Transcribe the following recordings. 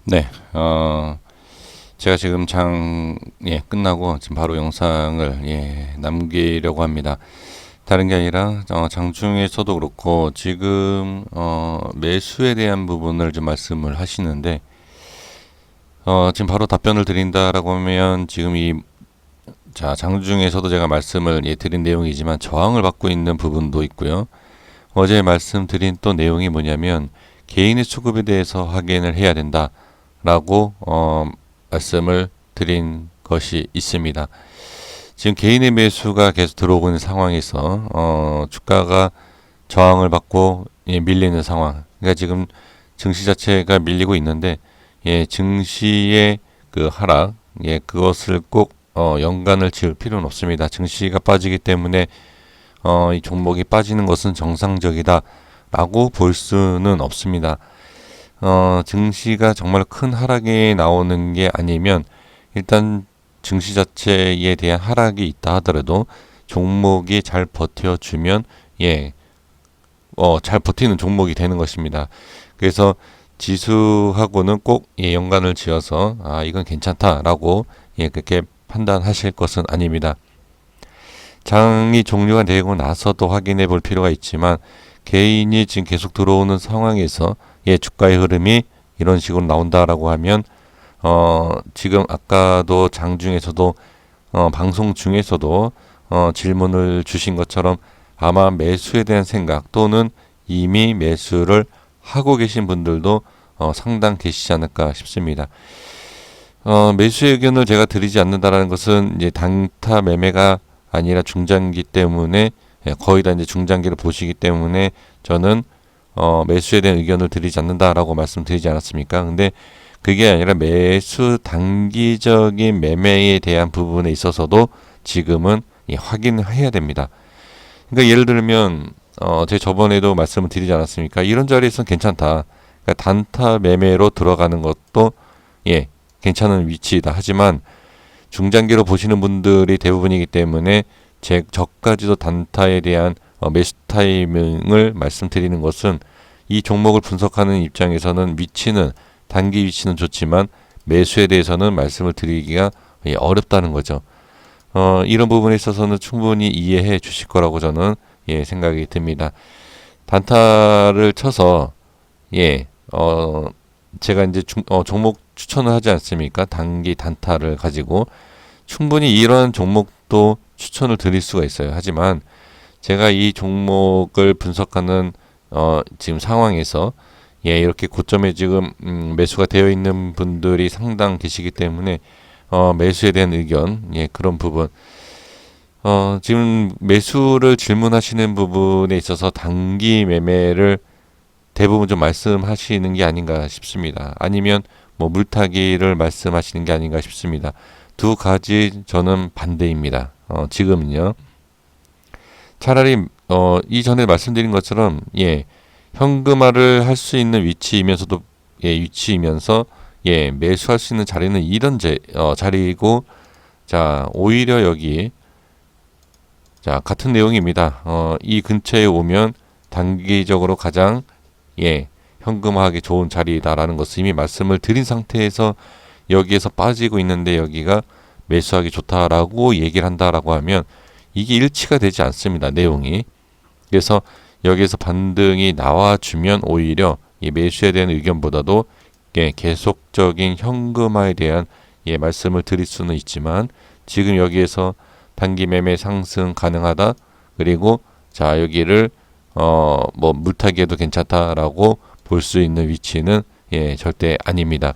네, 제가 지금 끝나고 지금 바로 영상을, 남기려고 합니다. 다른 게 아니라, 장중에서도 그렇고, 지금, 매수에 대한 부분을 좀 말씀을 하시는데, 지금 바로 답변을 드린다라고 하면, 장중에서도 제가 말씀을 드린 내용이지만, 저항을 받고 있는 부분도 있고요. 어제 말씀드린 또 내용이 뭐냐면, 개인의 수급에 대해서 확인을 해야 된다. 라고 말씀을 드린 것이 있습니다. 지금 개인의 매수가 계속 들어오고 있는 상황에서 주가가 저항을 받고 밀리는 상황. 그러니까 지금 증시 자체가 밀리고 있는데 증시의 그 하락 그것을 꼭 연관을 지을 필요는 없습니다. 증시가 빠지기 때문에 이 종목이 빠지는 것은 정상적이다라고 볼 수는 없습니다. 증시가 정말 큰 하락이 나오는 게 아니면 일단 증시 자체에 대한 하락이 있다 하더라도 종목이 잘 버텨주면 잘 버티는 종목이 되는 것입니다. 그래서 지수하고는 꼭 연관을 지어서 이건 괜찮다라고 그렇게 판단하실 것은 아닙니다. 장이 종료가 되고 나서도 확인해 볼 필요가 있지만 개인이 지금 계속 들어오는 상황에서 주가의 흐름이 이런 식으로 나온다라고 하면 지금 아까도 장중에서도 방송 중에서도 질문을 주신 것처럼 아마 매수에 대한 생각 또는 이미 매수를 하고 계신 분들도 상당 계시지 않을까 싶습니다. 매수의 의견을 제가 드리지 않는다라는 것은 이제 단타 매매가 아니라 중장기 때문에 거의 다 이제 중장기를 보시기 때문에 저는 매수에 대한 의견을 드리지 않는다라고 말씀드리지 않았습니까? 근데 그게 아니라 매수 단기적인 매매에 대한 부분에 있어서도 지금은 확인을 해야 됩니다. 그러니까 예를 들면 제가 저번에도 말씀을 드리지 않았습니까? 이런 자리에서는 괜찮다. 그러니까 단타 매매로 들어가는 것도 괜찮은 위치이다. 하지만 중장기로 보시는 분들이 대부분이기 때문에 저까지도 단타에 대한 매수 타이밍을 말씀드리는 것은 이 종목을 분석하는 입장에서는 단기 위치는 좋지만 매수에 대해서는 말씀을 드리기가 어렵다는 거죠. 이런 부분에 있어서는 충분히 이해해 주실 거라고 저는 생각이 듭니다. 단타를 쳐서 제가 이제 종목 추천을 하지 않습니까? 단기 단타를 가지고 충분히 이런 종목도 추천을 드릴 수가 있어요. 하지만 제가 이 종목을 분석하는 지금 상황에서 이렇게 고점에 지금 매수가 되어 있는 분들이 상당 계시기 때문에 매수에 대한 의견 그런 부분 지금 매수를 질문하시는 부분에 있어서 단기 매매를 대부분 좀 말씀하시는 게 아닌가 싶습니다. 아니면 뭐 물타기를 말씀하시는 게 아닌가 싶습니다. 두 가지 저는 반대입니다. 지금은요. 차라리 이전에 말씀드린 것처럼 현금화를 할 수 있는 위치이면서도 위치이면서 매수할 수 있는 자리는 이런 자리이고 자 오히려 여기 같은 내용입니다. 이 근처에 오면 단기적으로 가장 현금화하기 좋은 자리다라는 것을 이미 말씀을 드린 상태에서 여기에서 빠지고 있는데 여기가 매수하기 좋다라고 얘기를 한다라고 하면 이게 일치가 되지 않습니다. 내용이. 그래서 여기에서 반등이 나와주면 오히려 이 매수에 대한 의견보다도 계속적인 현금화에 대한 말씀을 드릴 수는 있지만 지금 여기에서 단기 매매 상승 가능하다. 그리고 자 여기를 뭐 물타기해도 괜찮다라고 볼 수 있는 위치는 절대 아닙니다.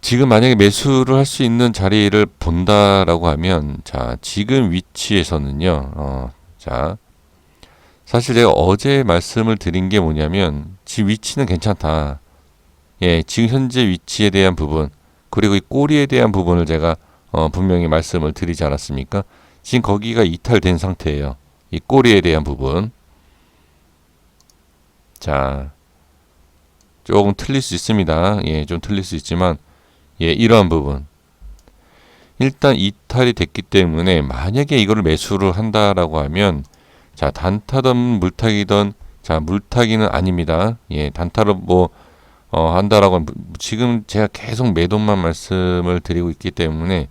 지금 만약에 매수를 할 수 있는 자리를 본다라고 하면 자 지금 위치에서는요 사실 제가 어제 말씀을 드린 게 뭐냐면 지금 위치는 괜찮다. 지금 현재 위치에 대한 부분 그리고 이 꼬리에 대한 부분을 제가 분명히 말씀을 드리지 않았습니까? 지금 거기가 이탈된 상태예요. 이 꼬리에 대한 부분 자 조금 틀릴 수 있습니다. 좀 틀릴 수 있지만 이러한 부분 일단 이탈이 됐기 때문에 만약에 이거를 매수를 한다라고 하면 단타든 물타기든 물타기는 아닙니다. 단타로 뭐 한다라고 지금 제가 계속 매도만 말씀을 드리고 있기 때문에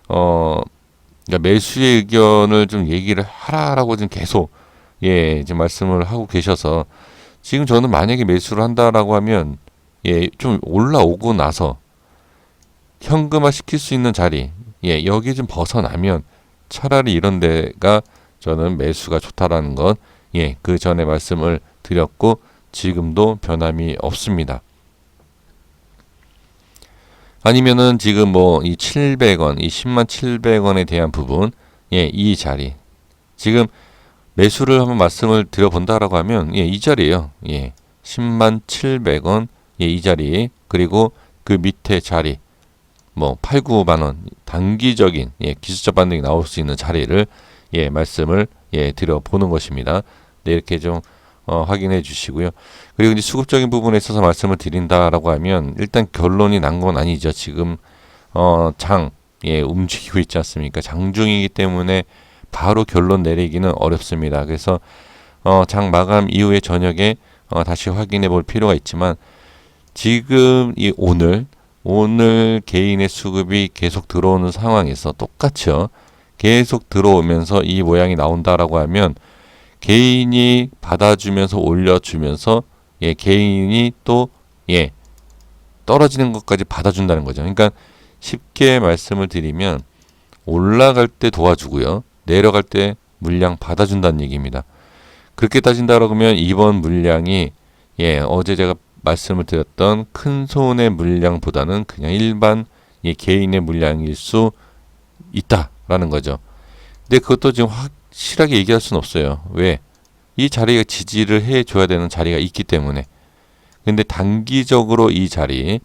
그러니까 매수의 의견을 좀 얘기를 하라라고 지금 계속 지금 말씀을 하고 계셔서 지금 저는 만약에 매수를 한다라고 하면 좀 올라오고 나서 현금화 시킬 수 있는 자리 여기 좀 벗어나면 차라리 이런 데가 저는 매수가 좋다라는 건 그 전에 말씀을 드렸고 지금도 변함이 없습니다. 아니면은 지금 뭐 이 700원, 이 10만 700원에 대한 부분, 이 자리. 지금 매수를 한번 말씀을 드려본다라고 하면, 이 자리예요. 10만 700원, 이 자리. 그리고 그 밑에 자리, 뭐 8, 9만 원, 단기적인 기술적 반등이 나올 수 있는 자리를 말씀을 드려보는 것입니다. 네, 이렇게 좀 확인해 주시고요. 그리고 이제 수급적인 부분에 있어서 말씀을 드린다라고 하면 일단 결론이 난 건 아니죠. 지금 장 움직이고 있지 않습니까? 장중이기 때문에 바로 결론 내리기는 어렵습니다. 그래서 장 마감 이후에 저녁에 다시 확인해 볼 필요가 있지만 지금 이 오늘 개인의 수급이 계속 들어오는 상황에서 똑같이요. 계속 들어오면서 이 모양이 나온다라고 하면 개인이 받아주면서 올려주면서 개인이 또 떨어지는 것까지 받아준다는 거죠. 그러니까 쉽게 말씀을 드리면 올라갈 때 도와주고요. 내려갈 때 물량 받아준다는 얘기입니다. 그렇게 따진다 그러면 이번 물량이 어제 제가 말씀을 드렸던 큰 손의 물량보다는 그냥 일반 개인의 물량일 수 있다라는 거죠. 근데 그것도 지금 확실하게 얘기할 수는 없어요. 왜? 이 자리가 지지를 해줘야 되는 자리가 있기 때문에. 근데 단기적으로 이 자리,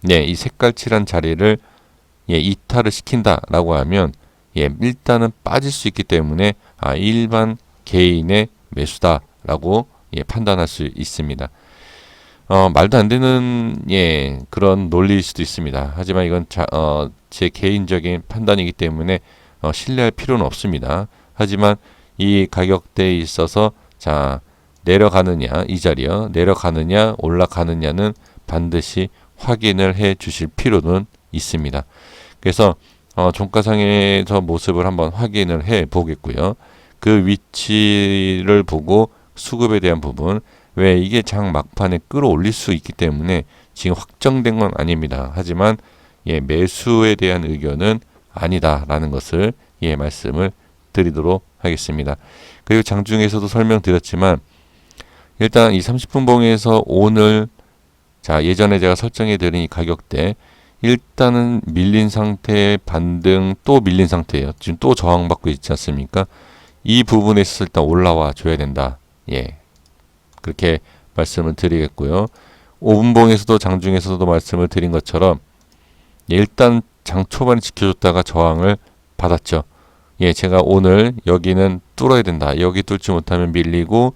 이 색깔칠한 자리를 이탈을 시킨다라고 하면 일단은 빠질 수 있기 때문에 일반 개인의 매수다라고 판단할 수 있습니다. 말도 안 되는 그런 논리일 수도 있습니다. 하지만 이건 제 개인적인 판단이기 때문에 신뢰할 필요는 없습니다. 하지만 이 가격대에 있어서 내려가느냐 이 자리요 내려가느냐 올라가느냐는 반드시 확인을 해 주실 필요는 있습니다. 그래서 종가상에서 모습을 한번 확인을 해 보겠고요. 그 위치를 보고 수급에 대한 부분 왜 이게 장 막판에 끌어올릴 수 있기 때문에 지금 확정된 건 아닙니다. 하지만 매수에 대한 의견은 아니다라는 것을 말씀을 드리도록 하겠습니다. 그리고 장중에서도 설명드렸지만 일단 이 30분 봉에서 오늘 예전에 제가 설정해 드린 이 가격대 일단은 밀린 상태의 반등 또 밀린 상태예요. 지금 또 저항받고 있지 않습니까? 이 부분에 있어서 일단 올라와 줘야 된다. 그렇게 말씀을 드리겠고요. 5분봉에서도 장중에서도 말씀을 드린 것처럼 일단 장 초반에 지켜줬다가 저항을 받았죠. 제가 오늘 여기는 뚫어야 된다. 여기 뚫지 못하면 밀리고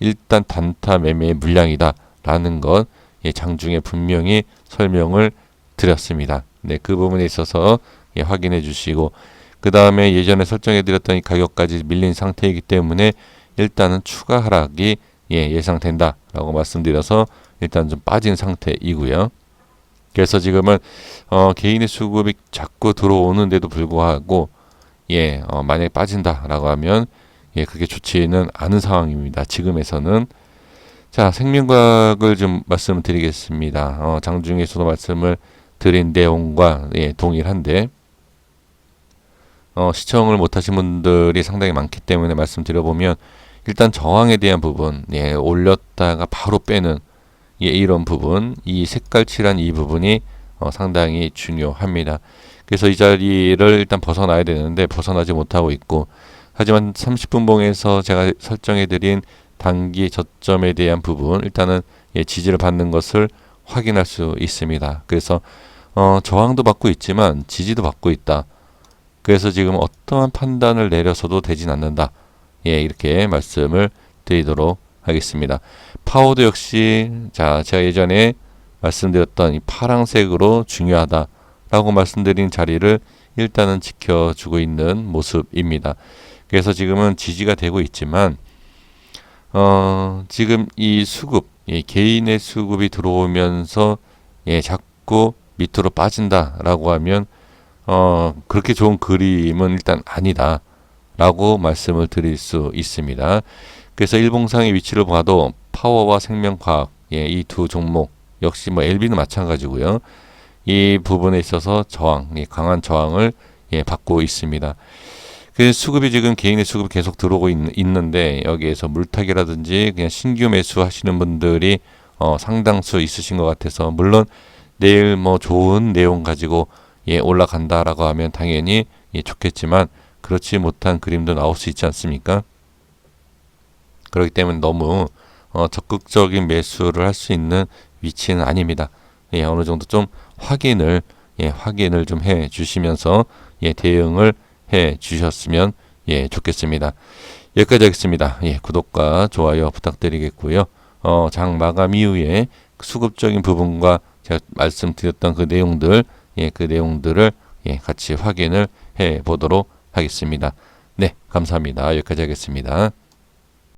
일단 단타 매매의 물량이다 라는 것 장중에 분명히 설명을 드렸습니다. 그 부분에 있어서 확인해 주시고 그 다음에 예전에 설정해 드렸던 이 가격까지 밀린 상태이기 때문에 일단은 추가 하락이 예상된다 라고 말씀드려서 일단 좀 빠진 상태이고요. 그래서 지금은 개인의 수급이 자꾸 들어오는데도 불구하고 만약에 빠진다 라고 하면 그게 좋지는 않은 상황입니다. 지금에서는 생명과학을 좀 말씀을 드리겠습니다. 장중에서도 말씀을 드린 내용과 동일한데 시청을 못하신 분들이 상당히 많기 때문에 말씀드려보면 일단 저항에 대한 부분 올렸다가 바로 빼는 이런 부분 이 색깔칠한 이 부분이 상당히 중요합니다. 그래서 이 자리를 일단 벗어나야 되는데 벗어나지 못하고 있고 하지만 30분 봉에서 제가 설정해 드린 단기 저점에 대한 부분 일단은 지지를 받는 것을 확인할 수 있습니다. 그래서 저항도 받고 있지만 지지도 받고 있다. 그래서 지금 어떠한 판단을 내려서도 되진 않는다. 이렇게 말씀을 드리도록 하겠습니다. 파워도 역시 제가 예전에 말씀드렸던 이 파랑색으로 중요하다라고 말씀드린 자리를 일단은 지켜주고 있는 모습입니다. 그래서 지금은 지지가 되고 있지만 지금 이 수급 개인의 수급이 들어오면서 자꾸 밑으로 빠진다라고 하면 그렇게 좋은 그림은 일단 아니다라고 말씀을 드릴 수 있습니다. 그래서 일봉상의 위치를 봐도 파워와 생명과학 이 두 종목 역시 뭐 LB는 마찬가지고요. 이 부분에 있어서 저항, 강한 저항을 받고 있습니다. 그 수급이 지금 개인의 수급이 계속 들어오고 있는데 여기에서 물타기라든지 그냥 신규 매수하시는 분들이 상당수 있으신 것 같아서 물론 내일 뭐 좋은 내용 가지고 올라간다라고 하면 당연히 좋겠지만 그렇지 못한 그림도 나올 수 있지 않습니까? 그렇기 때문에 너무 적극적인 매수를 할 수 있는 위치는 아닙니다. 어느 정도 좀 확인을 좀 해 주시면서 대응을 해 주셨으면 좋겠습니다. 여기까지 하겠습니다. 구독과 좋아요 부탁드리겠고요. 장 마감 이후에 수급적인 부분과 제가 말씀드렸던 그 내용들, 그 내용들을 같이 확인을 해 보도록 하겠습니다. 네, 감사합니다. 여기까지 하겠습니다.